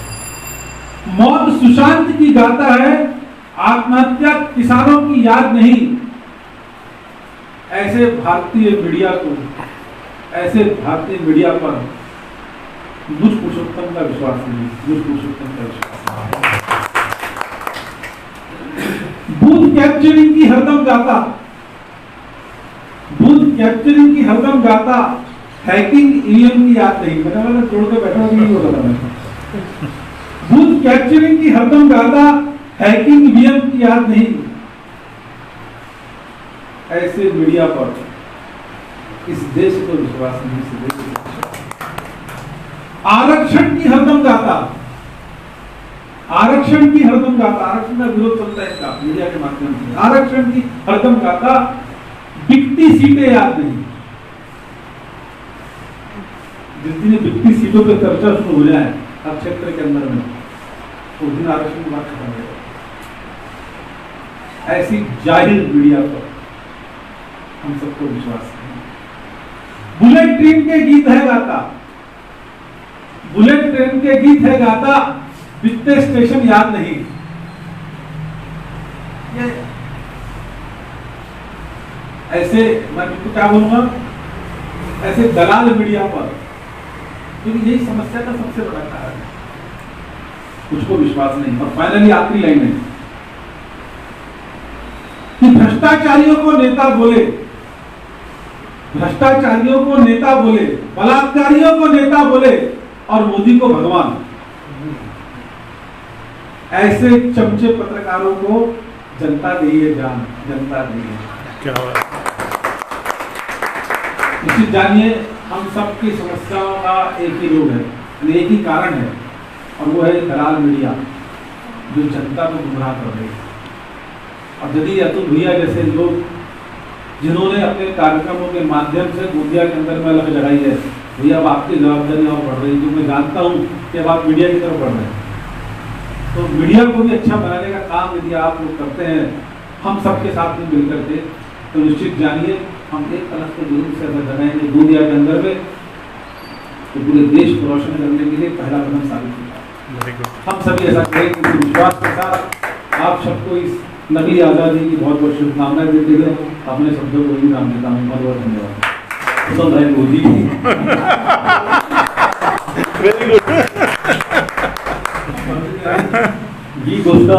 मौत सुशांत की गाता है, आत्महत्या किसानों की याद नहीं। ऐसे भारतीय मीडिया को, ऐसे भारतीय मीडिया पर मुझ पुरुषोत्तम का विश्वास नहीं, मुझ पुरुषोत्तम का विश्वास नहीं। बूथ कैप्चरिंग की हरदम गाता, बूथ कैप्चरिंग की हरदम गाता, हैकिंग ईवीएम की याद नहीं। मैंने जोड़ के बैठा नहीं बोला था मैं। बूथ कैप्चरिंग की हरदम गाता, हैकिंग ईवीएम की याद नहीं। ऐसे मीडिया पर इस देश को विश्वास नहीं, इस देश को आरक्षण की हरदम गाता, आरक्षण की हरदम गाता, आरक्षण का विरोध चलता है इसका मीडिया के माध्यम से, आरक्षण की हरदम गाता, बिकती सीटें याद नहीं। जिस दिन बिकती सीटों पर चर्चा शुरू हो जाए हर क्षेत्र के अंदर में, उस दिन आरक्षण की बात खत्म हो जाए। ऐसी जाहिर मीडिया पर हम सबको विश्वास नहीं। बुलेट ट्रेन के गीत है गाता, बुलेट ट्रेन के गीत है गाता, बिकते स्टेशन याद नहीं। ये ऐसे मैं क्या बोलूंगा, ऐसे दलाल मीडिया पर, क्योंकि यही समस्या का सबसे बड़ा कारण है, उसको विश्वास नहीं। और फाइनली आखिरी लाइन है कि भ्रष्टाचारियों को नेता बोले, भ्रष्टाचारियों को नेता बोले, बलात्कारियों को नेता बोले और मोदी को भगवान। ऐसे चमचे पत्रकारों को जनता दी है जान, जनता दी है। इसी जानिए, हम सबकी समस्याओं का एक ही रोग है, एक ही कारण है, और वो है दलाल मीडिया जो जनता को गुमराह कर रही है। और यदि अतुल भैया जैसे लोग जिन्होंने अपने कार्यक्रमों के माध्यम से गोंदिया के अंदर में अलग लगाई है, भैया अब आपकी जवाबदारी और बढ़ रही है, जो मैं जानता हूँ कि अब आप मीडिया की तरफ बढ़ रहे हैं। तो मीडिया को भी अच्छा बनाने का काम यदि आप लोग करते हैं हम सबके साथ में मिलकर के, तो निश्चित जानिए हम एक अलग से जरूर से अगर बनाएंगे गोंदिया के अंदर में, तो पूरे देश को रोशन करने के लिए पहला कदम साबित होगा। हम सभी ऐसा करेंगे इस विश्वास के साथ। आप सबको इस नवी आज़ादी की बहुत बहुत शुभकामनाएं देते हुए अपने शब्दों को ही नाम देता हूँ। बहुत बहुत धन्यवाद। उत्तम भाई मोदी ही गोष्ट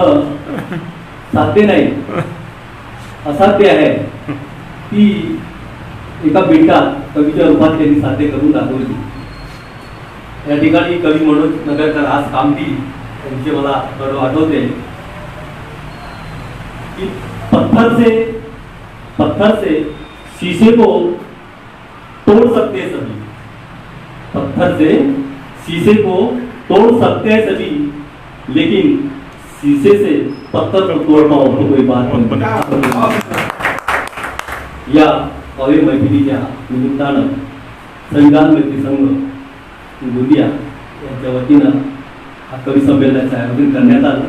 साध्य नाही, असाध्य आहे ती एका मिनिटात कवीच्या रूपात त्यांनी साध्य करून दाखवली। या ठिकाणी कवी मनोज नगरकर आज कामठी यांचे मला बरोबर आठवते कि पत्थर से शीशे को तोड़ सकते हैं सभी, पत्थर से शीशे को तोड़ सकते हैं सभी, लेकिन शीशे से पत्थर को तोड़ पाओ तो कोई बात नहीं। या कवी मैफिलीच्या निमित्तानं संविधान मैत्री संघ गोंदिया यांच्या वतीनं हा कवी संमेलनाचं आयोजन करण्यात आलं।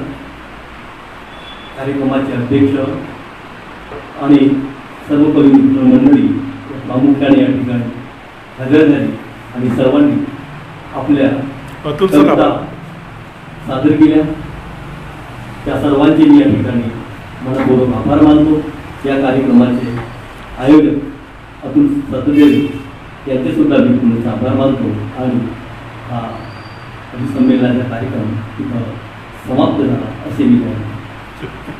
कार्यक्रमाचे अध्यक्ष आणि सर्व कवी मित्र मंडळी प्रामुख्याने या ठिकाणी हजर झाली आणि सर्वांनी आपल्या कविता सादर केल्या। त्या सर्वांचे मी या ठिकाणी मनपूर्वक आभार मानतो। या कार्यक्रमाचे आयोजक अतुल सतदेवी यांचे सुद्धा मी पुन्हा आभार मानतो आणि हा कवी संमेलनाचा कार्यक्रम इथं समाप्त झाला असे मी म्हणतो।